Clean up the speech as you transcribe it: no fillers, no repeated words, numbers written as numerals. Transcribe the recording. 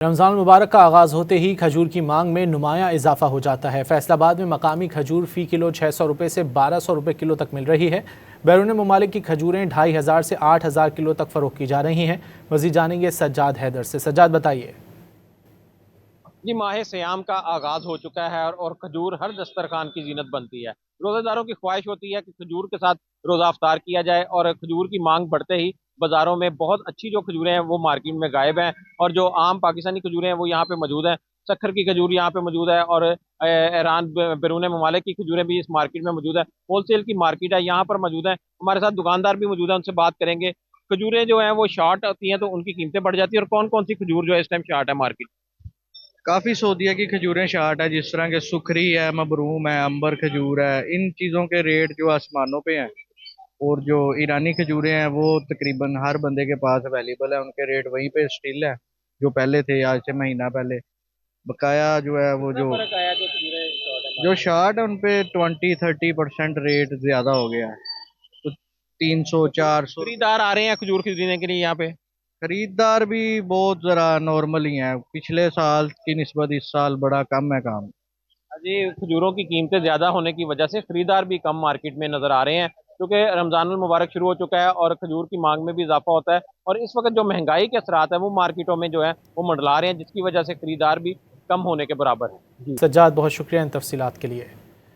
रमज़ान मुबारक का आगाज़ होते ही खजूर की मांग में नुमायां इजाफा हो जाता है। फैसलाबाद में मकामी खजूर फ़ी किलो 600 रुपये से 1200 रुपये किलो तक मिल रही है। बैरून ममालिक की खजूरें 2500 से 8000 किलो तक फ़रोख्त की जा रही हैं। मज़ीद जानेंगे सज्जाद हैदर से। सज्जाद बताइए। जी, माह सियाम का आगाज़ हो चुका है और खजूर हर दस्तरखान की जीनत बनती है। रोज़ेदारों की ख्वाहिश होती है कि खजूर के साथ रोज़ा अफ्तार किया जाए और खजूर की मांग बढ़ते ही बाज़ारों में बहुत अच्छी जो खजूरें हैं वो मार्केट में गायब हैं और जो आम पाकिस्तानी खजूरें हैं वो यहाँ पे मौजूद हैं। सखर की खजूर यहाँ पे मौजूद है और ईरान बैरून ममालिक की खजूरें भी इस मार्केट में मौजूद है। होलसेल की मार्केट है, यहाँ पर मौजूद है। हमारे साथ दुकानदार भी मौजूद है, उनसे बात करेंगे। खजूरें जो हैं वो शार्ट होती हैं तो उनकी कीमतें बढ़ जाती है और कौन कौन सी खजूर जो है इस टाइम शार्ट है मार्केट? काफी सौदिया की खजूरें शार्ट है, जिस तरह के सुखरी है, मबरूम है, अंबर खजूर है। इन चीजों के रेट जो आसमानों पे हैं। और जो ईरानी खजूरें हैं वो तकरीबन हर बंदे के पास अवेलेबल है, उनके रेट वहीं पे स्टिल है जो पहले थे, आज से महीना पहले। बकाया जो है वो कितना फर्क आया जो खजूरें शार्ट है जो मार्केट में? शार्ट है उन पे 20-30% रेट ज्यादा हो गया है। तो 300 तो 400 खरीदार आ रहे हैं खजूर खरीदने के लिए यहाँ पे? खरीदार भी बहुत जरा नॉर्मल ही है, पिछले साल की निस्बत इस साल बड़ा कम है काम। अजी, खजूरों की कीमतें ज्यादा होने की वजह से खरीदार भी कम मार्केट में नजर आ रहे हैं क्योंकि रमजान मुबारक शुरू हो चुका है और खजूर की मांग में भी इजाफा होता है और इस वक्त जो महंगाई के असरात है वो मार्केटों में जो है वो मंडला रहे हैं, जिसकी वजह से खरीदार भी कम होने के बराबर है। जी। सज्जाद, बहुत शुक्रिया इन तफसीलात के लिए।